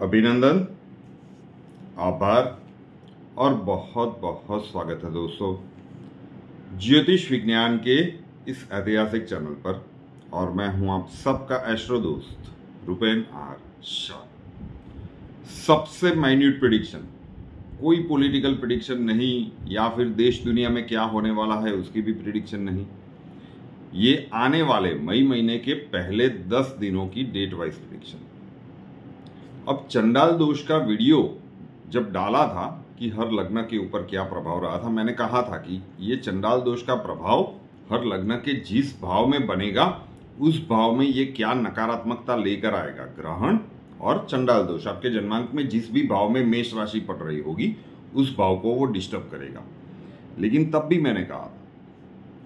अभिनंदन, आभार और बहुत बहुत स्वागत है दोस्तों ज्योतिष विज्ञान के इस ऐतिहासिक चैनल पर। और मैं हूं आप सबका एस्ट्रो दोस्त रुपेन आर शाह। सबसे माइन्यूट प्रेडिक्शन, कोई पॉलिटिकल प्रेडिक्शन नहीं या फिर देश दुनिया में क्या होने वाला है उसकी भी प्रेडिक्शन नहीं। ये आने वाले मई महीने के पहले 10 दिनों की डेट वाइज प्रेडिक्शन। अब चंडाल दोष का वीडियो जब डाला था कि हर लग्न के ऊपर क्या प्रभाव रहा था, मैंने कहा था कि ये चंडाल दोष का प्रभाव हर लग्न के जिस भाव में बनेगा उस भाव में ये क्या नकारात्मकता लेकर आएगा। ग्रहण और चंडाल दोष आपके जन्मांक में जिस भी भाव में मेष राशि पड़ रही होगी उस भाव को वो डिस्टर्ब करेगा। लेकिन तब भी मैंने कहा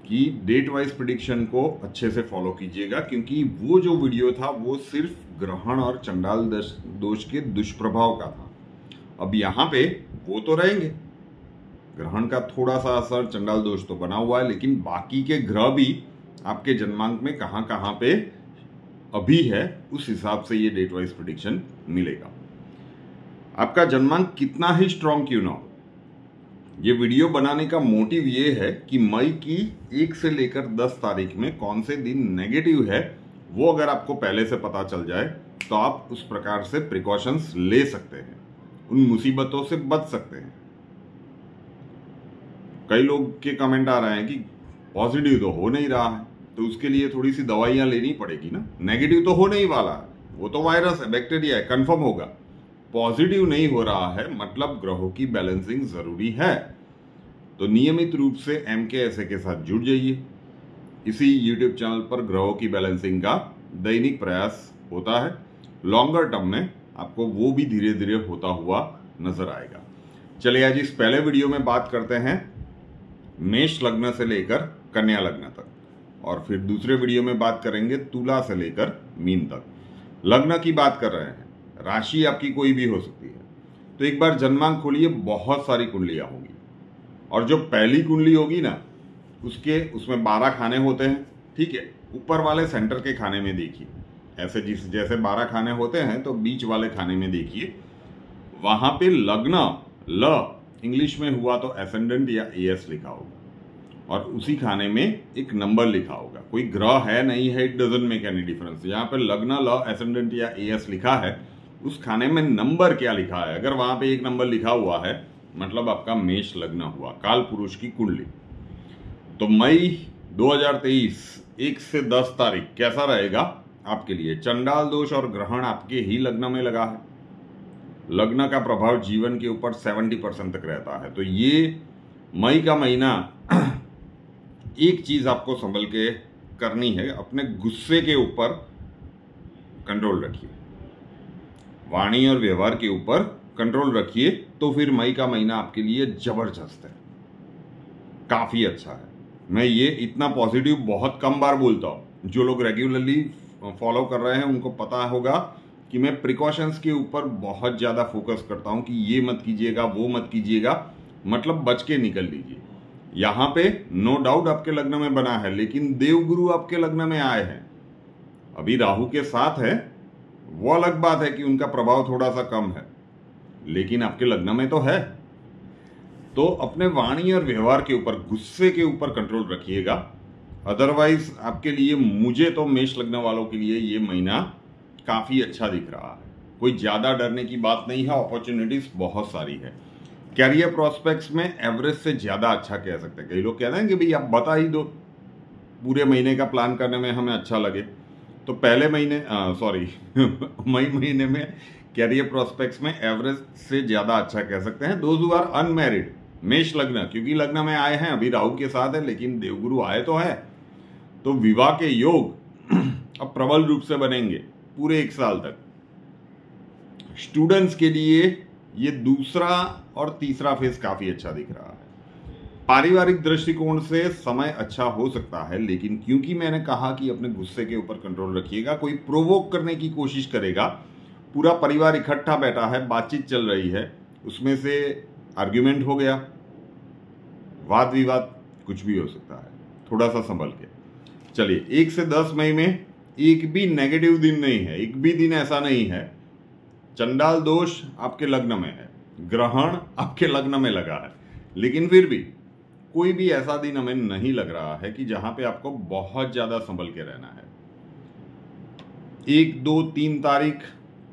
कि डेट वाइज प्रेडिक्शन को अच्छे से फॉलो कीजिएगा, क्योंकि वो जो वीडियो था वो सिर्फ ग्रहण और चंडाल दोष के दुष्प्रभाव का था। अब यहाँ पे वो तो रहेंगे, ग्रहण का थोड़ा सा असर, चंडाल दोष तो बना हुआ है, लेकिन बाकी के ग्रह भी आपके जन्मांक में कहाँ कहाँ पे अभी है उस हिसाब से ये डेट वाइज प्रेडिक्शन मिलेगा। आपका जन्मांक कितना ही स्ट्रांग क्यों ना हो, ये वीडियो बनाने का मोटिव ये है कि मई की 1 से लेकर 10 तारीख में कौन से दिन नेगेटिव है वो अगर आपको पहले से पता चल जाए तो आप उस प्रकार से प्रिकॉशंस ले सकते हैं, उन मुसीबतों से बच सकते हैं। कई लोग के कमेंट आ रहे हैं कि पॉजिटिव तो हो नहीं रहा है तो उसके लिए थोड़ी सी दवाइयां लेनी पड़ेगी ना। नेगेटिव तो हो नहीं वाला है, वो तो वायरस है, बैक्टीरिया है, कंफर्म होगा। पॉजिटिव नहीं हो रहा है मतलब ग्रहों की बैलेंसिंग जरूरी है। तो नियमित रूप से MKSA के साथ जुड़ जाइए। इसी YouTube चैनल पर ग्रहों की बैलेंसिंग का दैनिक प्रयास होता है। लॉन्गर टर्म में आपको वो भी धीरे धीरे होता हुआ नजर आएगा। चलिए आज इस पहले वीडियो में बात करते हैं मेष लग्न से लेकर कन्या लग्न तक, और फिर दूसरे वीडियो में बात करेंगे तुला से लेकर मीन तक। लग्न की बात कर रहे हैं, राशि आपकी कोई भी हो सकती है। तो एक बार जन्मांक खोलिए, बहुत सारी कुंडलियां होंगी, और जो पहली कुंडली होगी ना उसमें 12 खाने होते हैं। ठीक है, ऊपर वाले सेंटर के खाने में देखिए, ऐसे जैसे 12 खाने होते हैं तो बीच वाले खाने में देखिए, वहां पे लग्न ल इंग्लिश में हुआ तो एसेंडेंट या AS लिखा होगा, और उसी खाने में एक नंबर लिखा होगा। कोई ग्रह है नहीं है, it doesn't make any difference. यहाँ पे लग्न ल एसेंडेंट या AS लिखा है, उस खाने में नंबर क्या लिखा है, अगर वहां पे एक नंबर लिखा हुआ है मतलब आपका मेष लग्न हुआ, काल पुरुष की कुंडली। तो मई 2023 1 से 10 तारीख कैसा रहेगा आपके लिए। चंडाल दोष और ग्रहण आपके ही लग्न में लगा है। लग्न का प्रभाव जीवन के ऊपर 70% तक रहता है। तो ये मई का महीना एक चीज आपको संभल के करनी है, अपने गुस्से के ऊपर कंट्रोल रखिए, वाणी और व्यवहार के ऊपर कंट्रोल रखिए। तो फिर मई का महीना आपके लिए जबरदस्त है, काफी अच्छा है। मैं ये इतना पॉजिटिव बहुत कम बार बोलता हूं। जो लोग रेगुलरली फॉलो कर रहे हैं उनको पता होगा कि मैं प्रिकॉशंस के ऊपर बहुत ज्यादा फोकस करता हूं कि ये मत कीजिएगा, वो मत कीजिएगा, मतलब बच के निकल लीजिए। यहां पे नो डाउट आपके लग्न में बना है, लेकिन देवगुरु आपके लग्न में आए हैं, अभी राहु के साथ है। वो अलग बात है कि उनका प्रभाव थोड़ा सा कम है, लेकिन आपके लग्न में तो है। तो अपने वाणी और व्यवहार के ऊपर, गुस्से के ऊपर कंट्रोल रखिएगा। अदरवाइज आपके लिए, मुझे तो मेष लग्न वालों के लिए ये महीना काफी अच्छा दिख रहा है। कोई ज्यादा डरने की बात नहीं है, अपॉर्चुनिटीज बहुत सारी है। कैरियर प्रोस्पेक्ट्स में एवरेज से ज्यादा अच्छा कह सकते हैं। कई लोग कहते हैं कि भाई आप बता ही दो, पूरे महीने का प्लान करने में हमें अच्छा लगे। तो पहले महीने मई महीने में कैरियर प्रोस्पेक्ट्स में एवरेज से ज्यादा अच्छा कह सकते हैं। दोज हु आर अनमैरिड, मेष लग्न, क्योंकि लग्न में आए हैं, अभी राहु के साथ है लेकिन देवगुरु आए तो है, तो विवाह के योग अब प्रबल रूप से बनेंगे पूरे 1 साल तक। स्टूडेंट्स के लिए ये दूसरा और तीसरा फेज काफी अच्छा दिख रहा है। पारिवारिक दृष्टिकोण से समय अच्छा हो सकता है, लेकिन क्योंकि मैंने कहा कि अपने गुस्से के ऊपर कंट्रोल रखिएगा, कोई प्रोवोक करने की कोशिश करेगा, पूरा परिवार इकट्ठा बैठा है, बातचीत चल रही है, उसमें से आर्ग्यूमेंट हो गया, वाद विवाद, कुछ भी हो सकता है, थोड़ा सा संभल के चलिए। 1 से 10 मई में एक भी नेगेटिव दिन नहीं है, एक भी दिन ऐसा नहीं है चंडाल दोष आपके लग्न में है, ग्रहण आपके लग्न में लगा है, लेकिन फिर भी कोई भी ऐसा दिन हमें नहीं लग रहा है कि जहां पे आपको बहुत ज्यादा संभल के रहना है। 1, 2, 3 तारीख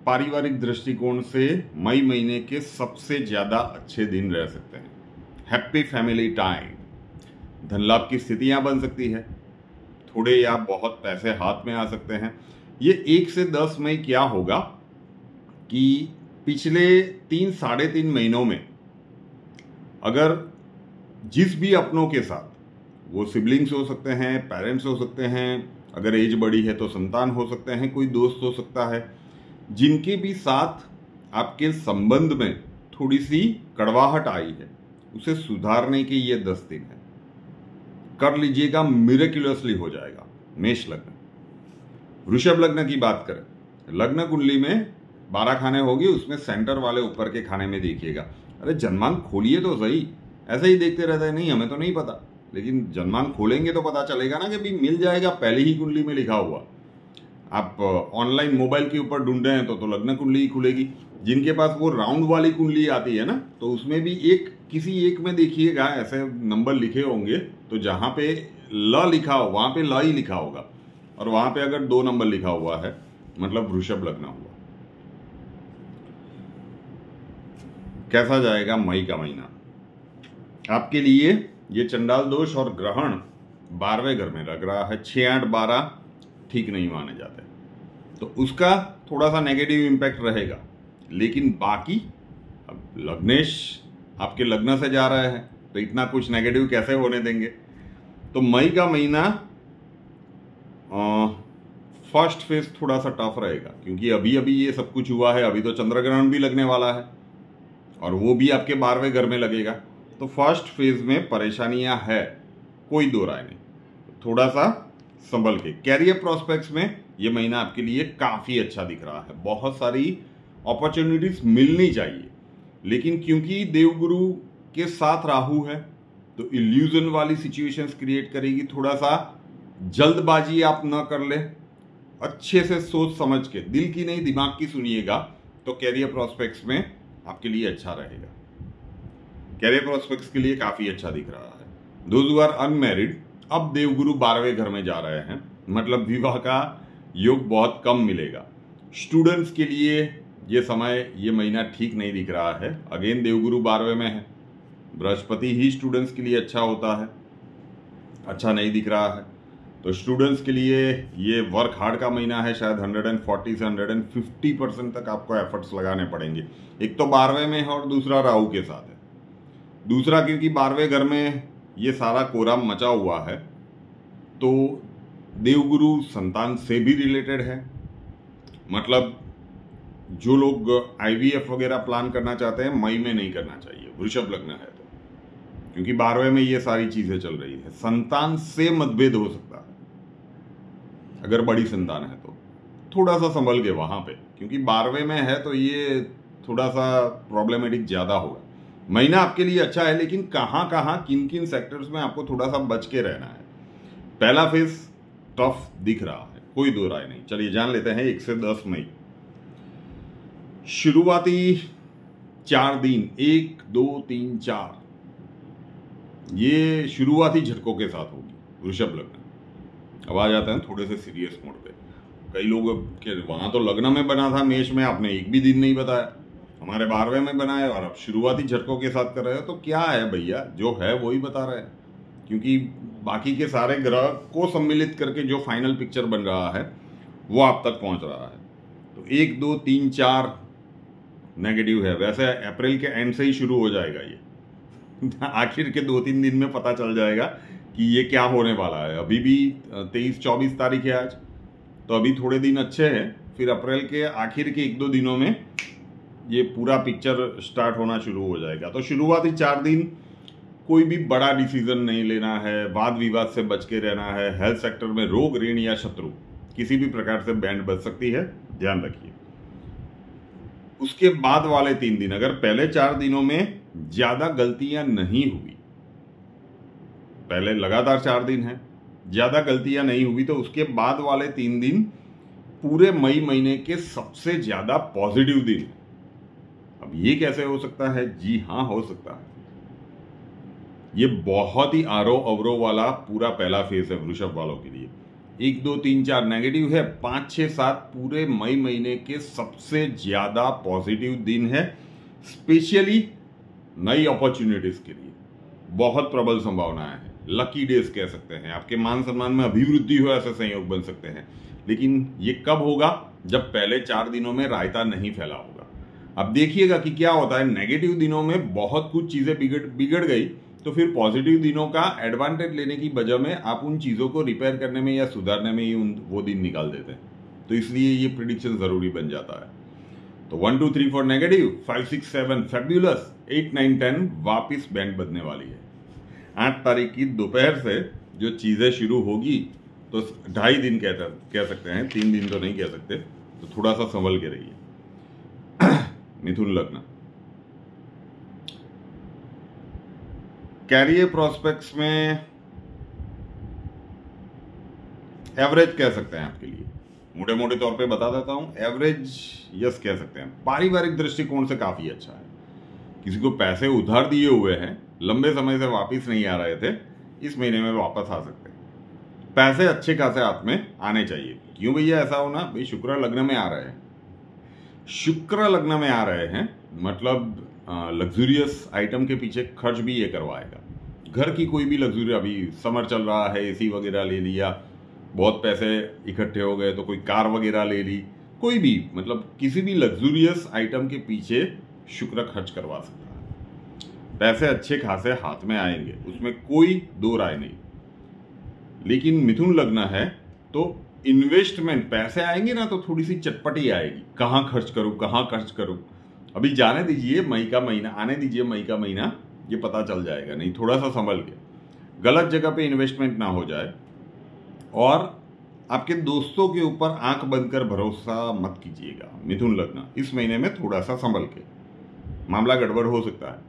पारिवारिक दृष्टिकोण से मई महीने के सबसे ज्यादा अच्छे दिन रह सकते हैं। हैप्पी फैमिली टाइम, धन लाभ की स्थितियां बन सकती है, थोड़े या बहुत पैसे हाथ में आ सकते हैं। ये 1 से 10 मई क्या होगा कि पिछले 3 साढ़े 3 महीनों में अगर जिस भी अपनों के साथ, वो सिबलिंग्स हो सकते हैं, पेरेंट्स हो सकते हैं, अगर एज बड़ी है तो संतान हो सकते हैं, कोई दोस्त हो सकता है, जिनके भी साथ आपके संबंध में थोड़ी सी कड़वाहट आई है, उसे सुधारने के ये 10 दिन है। कर लीजिएगा, मिरेक्युलसली हो जाएगा। मेष लग्न, वृषभ लग्न की बात करें, लग्न कुंडली में 12 खाने होगी, उसमें सेंटर वाले ऊपर के खाने में देखिएगा। अरे जन्मांक खोलिए तो सही, ऐसे ही देखते रहते हैं, नहीं हमें तो नहीं पता, लेकिन जन्मांक खोलेंगे तो पता चलेगा ना कि भी मिल जाएगा, पहले ही कुंडली में लिखा हुआ। आप ऑनलाइन मोबाइल के ऊपर ढूंढ रहे हैं तो लग्न कुंडली ही खुलेगी। जिनके पास वो राउंड वाली कुंडली आती है ना, तो उसमें भी किसी एक में देखिएगा ऐसे नंबर लिखे होंगे, तो जहां पे ल लिखा हो वहां पे ल ही लिखा होगा, और वहां पे अगर 2 नंबर लिखा हुआ है मतलब वृषभ लग्न हुआ। कैसा जाएगा मई का महीना आपके लिए? ये चंडाल दोष और ग्रहण 12वें घर में लग रहा है। 6, 8, 12 ठीक नहीं माने जाते, तो उसका थोड़ा सा नेगेटिव इम्पैक्ट रहेगा। लेकिन बाकी, अब लग्नेश आपके लग्न से जा रहे हैं तो इतना कुछ नेगेटिव कैसे होने देंगे। तो मई का महीना फर्स्ट फेज थोड़ा सा टफ रहेगा, क्योंकि अभी अभी ये सब कुछ हुआ है। अभी तो चंद्र ग्रहण भी लगने वाला है और वो भी आपके 12वें घर में लगेगा, तो फर्स्ट फेज में परेशानियां है, कोई दो राय नहीं। थोड़ा सा संभल के। कैरियर प्रोस्पेक्ट्स में ये महीना आपके लिए काफी अच्छा दिख रहा है, बहुत सारी अपॉर्चुनिटीज मिलनी चाहिए, लेकिन क्योंकि देवगुरु के साथ राहु है तो इल्यूजन वाली सिचुएशंस क्रिएट करेगी। थोड़ा सा जल्दबाजी आप न कर ले, अच्छे से सोच समझ के, दिल की नहीं दिमाग की सुनिएगा, तो कैरियर प्रोस्पेक्ट्स में आपके लिए अच्छा रहेगा। कैरियर प्रोस्पेक्ट्स के लिए काफी अच्छा दिख रहा है। दोज हू आर अनमैरिड, अब देवगुरु 12वें घर में जा रहे हैं, मतलब विवाह का योग बहुत कम मिलेगा। स्टूडेंट्स के लिए ये समय, ये महीना ठीक नहीं दिख रहा है। अगेन देवगुरु 12वें में है, बृहस्पति ही स्टूडेंट्स के लिए अच्छा होता है, अच्छा नहीं दिख रहा है। तो स्टूडेंट्स के लिए ये वर्क हार्ड का महीना है, शायद 140 से 150% तक आपको एफर्ट्स लगाने पड़ेंगे। एक तो 12वें में है और दूसरा राहु के साथ है। दूसरा क्योंकि 12वें घर में ये सारा कोराम मचा हुआ है, तो देवगुरु संतान से भी रिलेटेड है। मतलब जो लोग IVF वगैरह प्लान करना चाहते हैं, मई में नहीं करना चाहिए, वृषभ लग्न है तो, क्योंकि 12वें में ये सारी चीजें चल रही है। संतान से मतभेद हो सकता है, अगर बड़ी संतान है तो थोड़ा सा संभल के वहां पे, क्योंकि 12वें में है तो ये थोड़ा सा प्रॉब्लमेटिक ज्यादा होगा। महीना आपके लिए अच्छा है, लेकिन कहां कहां किन किन सेक्टर्स में आपको थोड़ा सा बच के रहना है। पहला फेज टफ दिख रहा है, कोई दो राय नहीं। चलिए जान लेते हैं 1 से 10 मई। शुरुआती 4 दिन 1, 2, 3, 4 ये शुरुआती झटकों के साथ होगी वृषभ लग्न। अब आ जाते हैं थोड़े से सीरियस मोड पे। कई लोग के वहां तो लग्न में बना था मेष में, आपने एक भी दिन नहीं बताया, हमारे 12वें में बनाया और अब शुरुआती झटकों के साथ कर रहे हो। तो क्या है भैया, जो है वो ही बता रहे हैं, क्योंकि बाकी के सारे ग्रह को सम्मिलित करके जो फाइनल पिक्चर बन रहा है वो आप तक पहुंच रहा है। तो 1, 2, 3, 4 नेगेटिव है। वैसे अप्रैल के एंड से ही शुरू हो जाएगा ये आखिर के 2-3 दिन में पता चल जाएगा कि ये क्या होने वाला है। अभी भी 23-24 तारीख है आज, तो अभी थोड़े दिन अच्छे हैं, फिर अप्रैल के आखिर के 1-2 दिनों में ये पूरा पिक्चर स्टार्ट होना शुरू हो जाएगा। तो शुरुआती 4 दिन कोई भी बड़ा डिसीजन नहीं लेना है, वाद विवाद से बच के रहना है। हेल्थ सेक्टर में रोग, ऋण या शत्रु किसी भी प्रकार से बैंड बच सकती है, ध्यान रखिए। उसके बाद वाले 3 दिन, अगर पहले 4 दिनों में ज्यादा गलतियां नहीं हुई, पहले लगातार 4 दिन है, ज्यादा गलतियां नहीं हुई, तो उसके बाद वाले 3 दिन पूरे मई महीने के सबसे ज्यादा पॉजिटिव दिन। अब ये कैसे हो सकता है? जी हाँ, हो सकता है। ये बहुत ही आरो अवरो वाला पूरा पहला फेज है वृषभ वालों के लिए। 1 2 3 4 नेगेटिव है, 5 6 7 पूरे मई महीने के सबसे ज्यादा पॉजिटिव दिन है, स्पेशली नई अपॉर्चुनिटीज के लिए बहुत प्रबल संभावनाएं हैं। लकी डेज कह सकते हैं, आपके मान सम्मान में अभिवृद्धि हो ऐसे संयोग बन सकते हैं। लेकिन ये कब होगा? जब पहले 4 दिनों में रायता नहीं फैला होगा। अब देखिएगा कि क्या होता है, नेगेटिव दिनों में बहुत कुछ चीजें बिगड़ गई तो फिर पॉजिटिव दिनों का एडवांटेज लेने की वजह में आप उन चीजों को रिपेयर करने में या सुधारने में ही वो दिन निकाल देते हैं। तो इसलिए ये प्रिडिक्शन जरूरी बन जाता है। तो 1 2 3 4 नेगेटिव, 5 6 7 फैब्यूलस, 8 9 10 वापिस बैंड बजने वाली है। 8 तारीख की दोपहर से जो चीजें शुरू होगी तो 2.5 दिन कह सकते हैं, 3 दिन तो नहीं कह सकते, तो थोड़ा सा संभल के रहिए। मिथुन लग्न, कैरियर प्रोस्पेक्ट्स में एवरेज कह सकते हैं आपके लिए, मोटे मोटे तौर पे बता देता हूं, एवरेज यस कह सकते हैं। पारिवारिक दृष्टिकोण से काफी अच्छा है। किसी को पैसे उधार दिए हुए हैं, लंबे समय से वापस नहीं आ रहे थे, इस महीने में वापस आ सकते हैं। पैसे अच्छे खासे हाथ में आने चाहिए। क्यों भैया ऐसा होना? भाई शुक्र लग्न में आ रहे हैं, शुक्र लग्न में आ रहे हैं मतलब लग्जूरियस आइटम के पीछे खर्च भी ये करवाएगा। घर की कोई भी लग्जूरी, अभी समर चल रहा है, एसी वगैरह ले लिया, बहुत पैसे इकट्ठे हो गए तो कोई कार वगैरह ले ली, कोई भी मतलब किसी भी लग्जूरियस आइटम के पीछे शुक्र खर्च करवा सकता है। पैसे अच्छे खासे हाथ में आएंगे, उसमें कोई दो राय नहीं। लेकिन मिथुन लग्न है तो इन्वेस्टमेंट, पैसे आएंगे ना तो थोड़ी सी चटपटी आएगी, कहाँ खर्च करूं कहाँ खर्च करूं। अभी जाने दीजिए, मई का महीना आने दीजिए, मई का महीना ये पता चल जाएगा। नहीं, थोड़ा सा संभल के, गलत जगह पे इन्वेस्टमेंट ना हो जाए। और आपके दोस्तों के ऊपर आंख बंद कर भरोसा मत कीजिएगा। मिथुन लग्न इस महीने में थोड़ा सा संभल के, मामला गड़बड़ हो सकता है।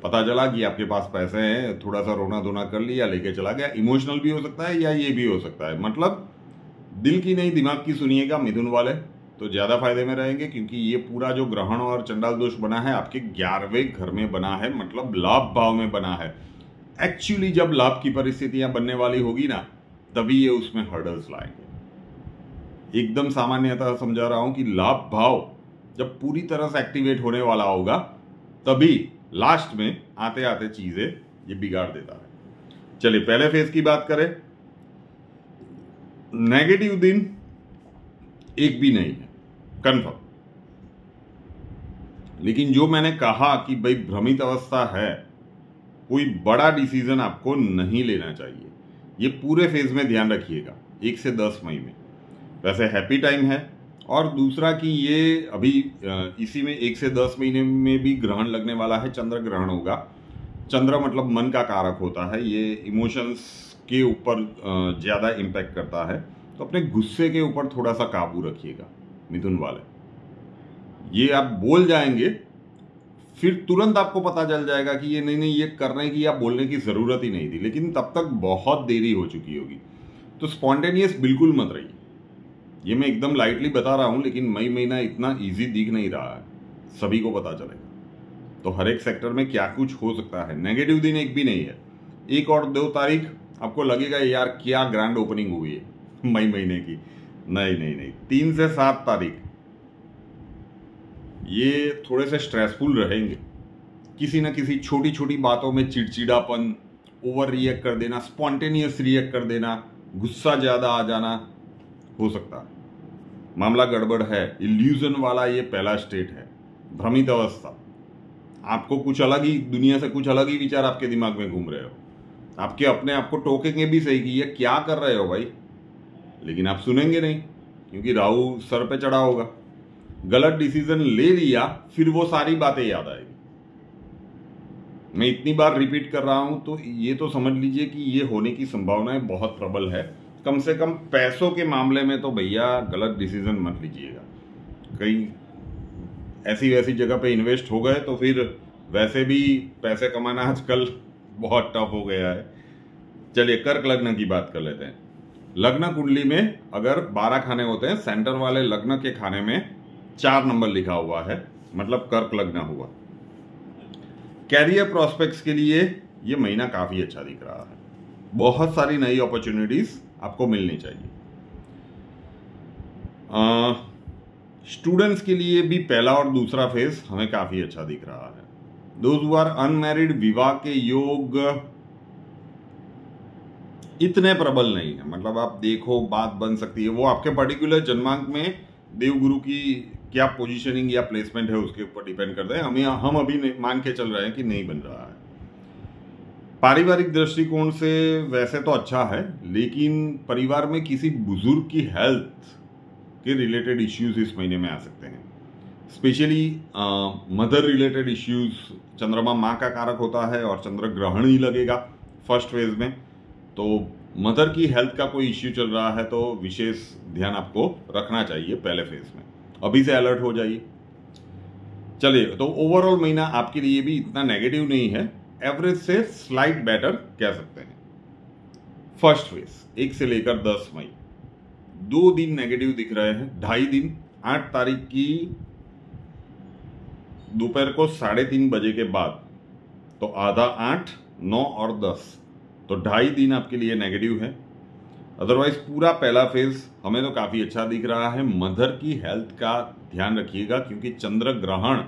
पता चला कि आपके पास पैसे हैं, थोड़ा सा रोना धोना कर लिया, लेके चला गया। इमोशनल भी हो सकता है या ये भी हो सकता है, मतलब दिल की नहीं दिमाग की सुनिएगा मिथुन वाले, तो ज्यादा फायदे में रहेंगे। क्योंकि ये पूरा जो ग्रहण और चंडाल दोष बना है आपके 11वें घर में बना है, मतलब लाभ भाव में बना है। एक्चुअली जब लाभ की परिस्थितियां बनने वाली होगी ना, तभी ये उसमें हर्डल्स लाएंगे। एकदम सामान्यतः समझा रहा हूं कि लाभ भाव जब पूरी तरह से एक्टिवेट होने वाला होगा, तभी लास्ट में आते आते चीजें ये बिगाड़ देता है। चलिए पहले फेज की बात करें। नेगेटिव दिन एक भी नहीं है, कंफर्म। लेकिन जो मैंने कहा कि भाई भ्रमित अवस्था है, कोई बड़ा डिसीजन आपको नहीं लेना चाहिए। ये पूरे फेज में ध्यान रखिएगा, 1 से 10 मई में। वैसे हैप्पी टाइम है। और दूसरा कि ये अभी इसी में 1 से 10 महीने में भी ग्रहण लगने वाला है, चंद्र ग्रहण होगा। चंद्र मतलब मन का कारक होता है, ये इमोशंस के ऊपर ज़्यादा इम्पैक्ट करता है। तो अपने गुस्से के ऊपर थोड़ा सा काबू रखिएगा मिथुन वाले। ये आप बोल जाएंगे, फिर तुरंत आपको पता चल जाएगा कि ये नहीं ये करने की या बोलने की ज़रूरत ही नहीं थी, लेकिन तब तक बहुत देरी हो चुकी होगी। तो स्पॉन्टेनियस बिल्कुल मत रहिए। ये मैं एकदम लाइटली बता रहा हूं, लेकिन मई महीना इतना इजी दिख नहीं रहा है, सभी को पता चलेगा। तो हर एक सेक्टर में क्या कुछ हो सकता है। नेगेटिव दिन एक भी नहीं है। 1 और 2 तारीख आपको लगेगा यार क्या ग्रैंड ओपनिंग हुई है मई महीने की। नहीं, 3 से 7 तारीख ये थोड़े से स्ट्रेसफुल रहेंगे। किसी ना किसी छोटी छोटी बातों में चिड़चिड़ापन, ओवर रिएक्ट कर देना, स्पॉन्टेनियस रिएक्ट कर देना, गुस्सा ज्यादा आ जाना हो सकता है। मामला गड़बड़ है। इल्यूजन वाला ये पहला स्टेट है, भ्रमित अवस्था। आपको कुछ अलग ही, दुनिया से कुछ अलग ही विचार आपके दिमाग में घूम रहे हो। आपके अपने आपको टोकेंगे भी सही कि ये क्या कर रहे हो भाई, लेकिन आप सुनेंगे नहीं क्योंकि राहु सर पे चढ़ा होगा। गलत डिसीजन ले लिया, फिर वो सारी बातें याद आएगी। मैं इतनी बार रिपीट कर रहा हूं तो ये तो समझ लीजिए कि ये होने की संभावनाएं बहुत प्रबल है। कम से कम पैसों के मामले में तो भैया गलत डिसीजन मत लीजिएगा। कहीं ऐसी वैसी जगह पे इन्वेस्ट हो गए तो फिर वैसे भी पैसे कमाना आजकल बहुत टफ हो गया है। चलिए कर्क लग्न की बात कर लेते हैं। लग्न कुंडली में अगर 12 खाने होते हैं, सेंटर वाले लग्न के खाने में 4 नंबर लिखा हुआ है, मतलब कर्क लग्न हुआ। कैरियर प्रोस्पेक्ट्स के लिए ये महीना काफी अच्छा दिख रहा है, बहुत सारी नई अपॉर्चुनिटीज आपको मिलनी चाहिए। स्टूडेंट्स के लिए भी पहला और दूसरा फेज हमें काफी अच्छा दिख रहा है। दोज हु आर अनमैरिड, विवाह के योग इतने प्रबल नहीं है, मतलब आप देखो बात बन सकती है, वो आपके पर्टिकुलर जन्मांक में देवगुरु की क्या पोजीशनिंग या प्लेसमेंट है उसके ऊपर डिपेंड करता है। हम अभी मान के चल रहे हैं कि नहीं बन रहा है। पारिवारिक दृष्टिकोण से वैसे तो अच्छा है, लेकिन परिवार में किसी बुजुर्ग की हेल्थ के रिलेटेड इश्यूज इस महीने में आ सकते हैं, स्पेशली मदर रिलेटेड इश्यूज। चंद्रमा माँ का कारक होता है और चंद्र ग्रहण ही लगेगा फर्स्ट फेज में, तो मदर की हेल्थ का कोई इश्यू चल रहा है तो विशेष ध्यान आपको रखना चाहिए पहले फेज में, अभी से अलर्ट हो जाइए। चलिए, तो ओवरऑल महीना आपके लिए भी इतना नेगेटिव नहीं है, एवरेज से स्लाइट बेटर कह सकते हैं। फर्स्ट फेज 1 से लेकर 10 मई 2 दिन नेगेटिव दिख रहे हैं, 2.5 दिन 8 तारीख की दोपहर को 3:30 बजे के बाद, तो आधा 8, 9 और 10, तो 2.5 दिन आपके लिए नेगेटिव है। अदरवाइज पूरा पहला फेज हमें तो काफी अच्छा दिख रहा है। मदर की हेल्थ का ध्यान रखिएगा क्योंकि चंद्र ग्रहण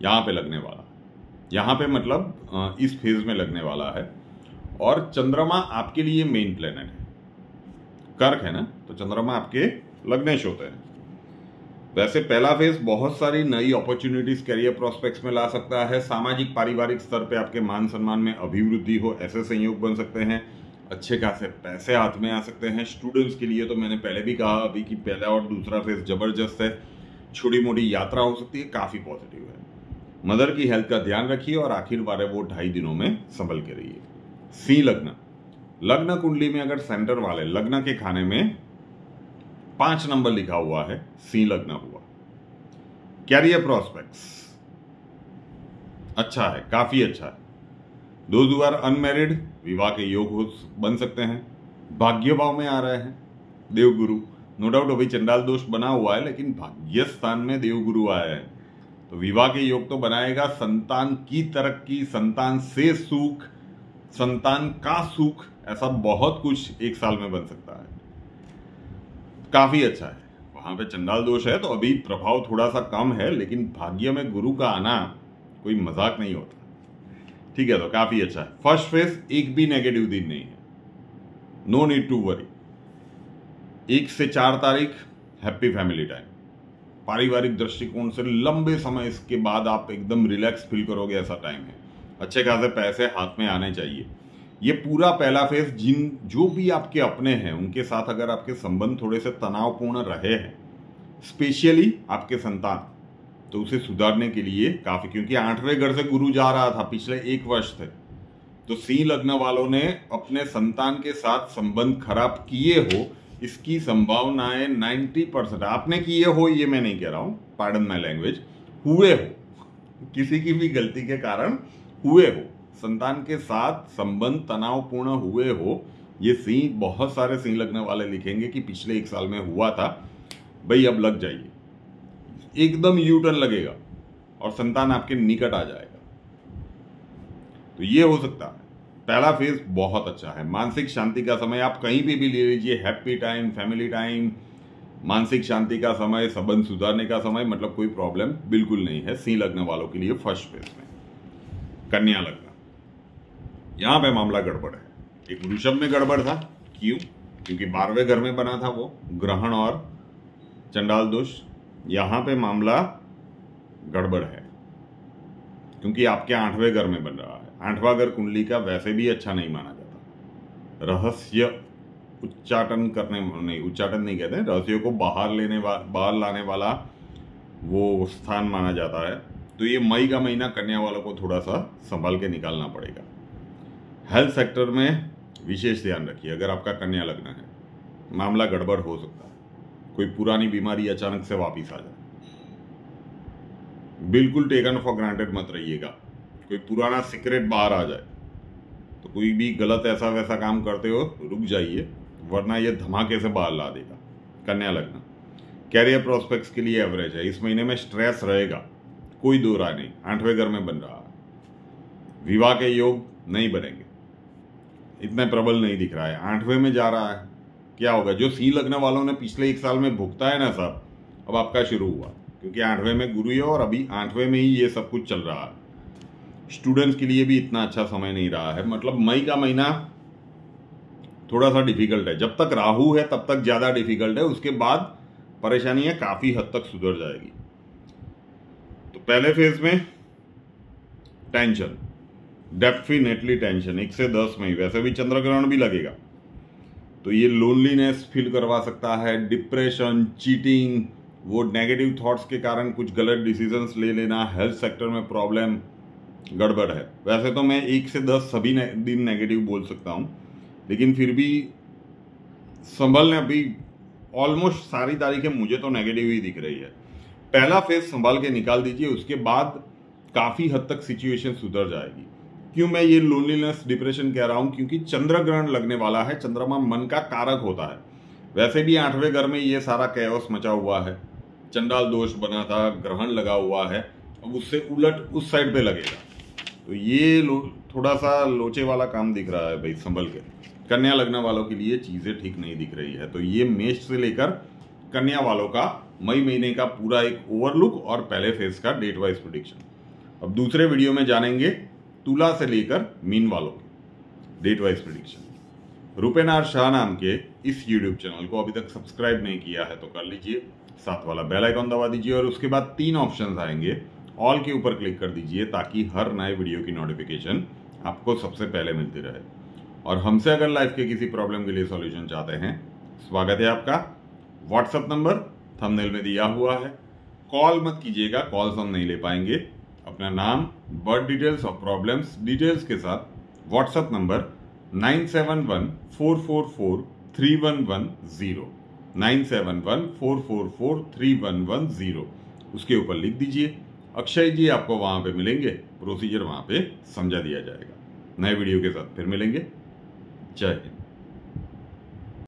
यहाँ पे लगने वाला, यहाँ पे मतलब इस फेज में लगने वाला है, और चंद्रमा आपके लिए मेन प्लेनेट है, कर्क है ना, तो चंद्रमा आपके लग्नेश होते हैं। वैसे पहला फेज बहुत सारी नई अपॉर्चुनिटीज कैरियर प्रोस्पेक्ट्स में ला सकता है। सामाजिक पारिवारिक स्तर पे आपके मान सम्मान में अभिवृद्धि हो, ऐसे संयोग बन सकते हैं। अच्छे खासे पैसे हाथ में आ सकते हैं। स्टूडेंट्स के लिए तो मैंने पहले भी कहा अभी कि पहला और दूसरा फेज जबरदस्त है, छोटी मोटी यात्रा हो सकती है, काफी पॉजिटिव है। मदर की हेल्थ का ध्यान रखिए और आखिर बार वो 2.5 दिनों में संभल के रहिए। सिंह लग्न, लग्न कुंडली में अगर सेंटर वाले लग्न के खाने में 5 नंबर लिखा हुआ है, सिंह लग्न हुआ। कैरियर प्रोस्पेक्ट्स अच्छा है, काफी अच्छा है। दोज हु आर अनमैरिड, विवाह के योग बन सकते हैं। भाग्य भाव में आ रहे हैं देवगुरु, नो डाउट अभी चंडाल दोष बना हुआ है, लेकिन भाग्य स्थान में देवगुरु आया है तो विवाह के योग तो बनाएगा। संतान की तरक्की, संतान से सुख, संतान का सुख, ऐसा बहुत कुछ एक साल में बन सकता है, काफी अच्छा है। वहां पे चंडाल दोष है तो अभी प्रभाव थोड़ा सा कम है, लेकिन भाग्य में गुरु का आना कोई मजाक नहीं होता, ठीक है, तो काफी अच्छा है। फर्स्ट फेज एक भी नेगेटिव दिन नहीं है, नो नीड टू वरी। 1 से 4 तारीख हैप्पी फैमिली टाइम, पारिवारिक दृष्टिकोण से लंबे समय इसके बाद आप एकदम रिलैक्स फील करोगे, ऐसा टाइम है। अच्छे खासे पैसे हाथ में आने चाहिए। ये पूरा पहला फेज जो भी आपके अपने हैं उनके साथ अगर आपके संबंध थोड़े से तनावपूर्ण रहे हैं, स्पेशली आपके संतान, तो उसे सुधारने के लिए काफी, क्योंकि 8वें घर से गुरु जा रहा था पिछले 1 वर्ष से, तो सिंह लग्न वालों ने अपने संतान के साथ संबंध खराब किए हो, इसकी संभावनाएं 90%, आपने किए हो ये मैं नहीं कह रहा हूं, पार्डन माय लैंग्वेज, हुए हो, किसी की भी गलती के कारण हुए हो, संतान के साथ संबंध तनावपूर्ण हुए हो, ये सिंह, बहुत सारे सिंह लग्न वाले लिखेंगे कि पिछले 1 साल में हुआ था भाई, अब लग जाइए, एकदम यू टर्न लगेगा और संतान आपके निकट आ जाएगा, तो ये हो सकता है। पहला फेज बहुत अच्छा है। मानसिक शांति का समय आप कहीं भी ले लीजिए, हैप्पी टाइम, फैमिली टाइम, मानसिक शांति का समय, संबंध सुधारने का समय, मतलब कोई प्रॉब्लम बिल्कुल नहीं है सिंह लग्न वालों के लिए फर्स्ट फेज में। कन्या लग्न, यहां पे मामला गड़बड़ है। एक वृषभ में गड़बड़ था, क्यों? क्योंकि 12वें घर में बना था वो ग्रहण और चंडाल दोष। यहां पे मामला गड़बड़ है क्योंकि आपके 8वें घर में बन रहा है। 8वां घर कुंडली का वैसे भी अच्छा नहीं माना जाता। रहस्य उच्चाटन करने नहीं, उच्चाटन नहीं कहते, रहस्यों को बाहर लाने वाला वो स्थान माना जाता है। तो ये मई का महीना कन्या वालों को थोड़ा सा संभाल के निकालना पड़ेगा। हेल्थ सेक्टर में विशेष ध्यान रखिए। अगर आपका कन्या लग्न है, मामला गड़बड़ हो सकता है, कोई पुरानी बीमारी अचानक से वापिस आ जाए। बिल्कुल टेकन फॉर ग्रांटेड मत रहिएगा। कोई पुराना सीक्रेट बाहर आ जाए तो कोई भी गलत ऐसा वैसा काम करते हो रुक जाइए, वरना ये धमाके से बाहर ला देगा। कन्या लग्न कैरियर प्रोस्पेक्ट्स के लिए एवरेज है। इस महीने में स्ट्रेस रहेगा, कोई दो राय नहीं, 8वें घर में बन रहा है। विवाह के योग नहीं बनेंगे, इतना प्रबल नहीं दिख रहा है। 8वें में जा रहा है, क्या होगा? जो सिंह लग्न वालों ने पिछले 1 साल में भुगता है ना साहब, अब आपका शुरू हुआ, क्योंकि 8वें में गुरु है और अभी 8वें में ही ये सब कुछ चल रहा है। स्टूडेंट्स के लिए भी इतना अच्छा समय नहीं रहा है, मतलब मई का महीना थोड़ा सा डिफिकल्ट है। जब तक राहु है तब तक ज्यादा डिफिकल्ट है, उसके बाद परेशानियां काफी हद तक सुधर जाएगी। तो पहले फेज में टेंशन, डेफिनेटली टेंशन 1 से 10 मई, वैसे भी चंद्र ग्रहण भी लगेगा तो ये लोनलीनेस फील करवा सकता है, डिप्रेशन, चीटिंग, वो नेगेटिव थॉट्स के कारण कुछ गलत डिसीजंस ले लेना, हेल्थ सेक्टर में प्रॉब्लम, गड़बड़ है। वैसे तो मैं 1 से 10 सभी दिन नेगेटिव बोल सकता हूं, लेकिन फिर भी संभल ने अभी ऑलमोस्ट सारी तारीखें मुझे तो नेगेटिव ही दिख रही है। पहला फेज संभाल के निकाल दीजिए, उसके बाद काफी हद तक सिचुएशन सुधर जाएगी। क्यों मैं ये लोनलीनेस डिप्रेशन कह रहा हूं? क्योंकि चंद्र ग्रहण लगने वाला है। चंद्रमा मन का कारक होता है, वैसे भी 8वें घर में ये सारा कैओस मचा हुआ है, चंडाल दोष बना था, ग्रहण लगा हुआ है, अब उससे उलट उस साइड पे लगेगा, तो ये थोड़ा सा लोचे वाला काम दिख रहा है भाई, संभल के। कन्या लग्न वालों के लिए चीजें ठीक नहीं दिख रही है, तो ये मेष से लेकर कन्या वालों का मई महीने का पूरा एक ओवरलुक और पहले फेज का डेट वाइज प्रेडिक्शन। अब दूसरे वीडियो में जानेंगे तुला से लेकर मीन वालों के डेट वाइज प्रेडिक्शन। रूपेनार शाह नाम के इस यूट्यूब चैनल को अभी तक सब्सक्राइब नहीं किया है तो कर लीजिए, साथ वाला बेल आइकॉन दबा दीजिए और उसके बाद 3 ऑप्शंस आएंगे, ऑल के ऊपर क्लिक कर दीजिए ताकि हर नए वीडियो की नोटिफिकेशन आपको सबसे पहले मिलती रहे। और हमसे अगर लाइफ के किसी प्रॉब्लम के लिए सॉल्यूशन चाहते हैं, स्वागत है आपका। व्हाट्सएप नंबर थंबनेल में दिया हुआ है, कॉल मत कीजिएगा, कॉल्स हम नहीं ले पाएंगे। अपना नाम, बर्थ डिटेल्स और प्रॉब्लम्स डिटेल्स के साथ व्हाट्सएप नंबर 9714443110 9714443110 उसके ऊपर लिख दीजिए। अक्षय जी आपको वहां पे मिलेंगे, प्रोसीजर वहां पे समझा दिया जाएगा। नए वीडियो के साथ फिर मिलेंगे। जय हिंद।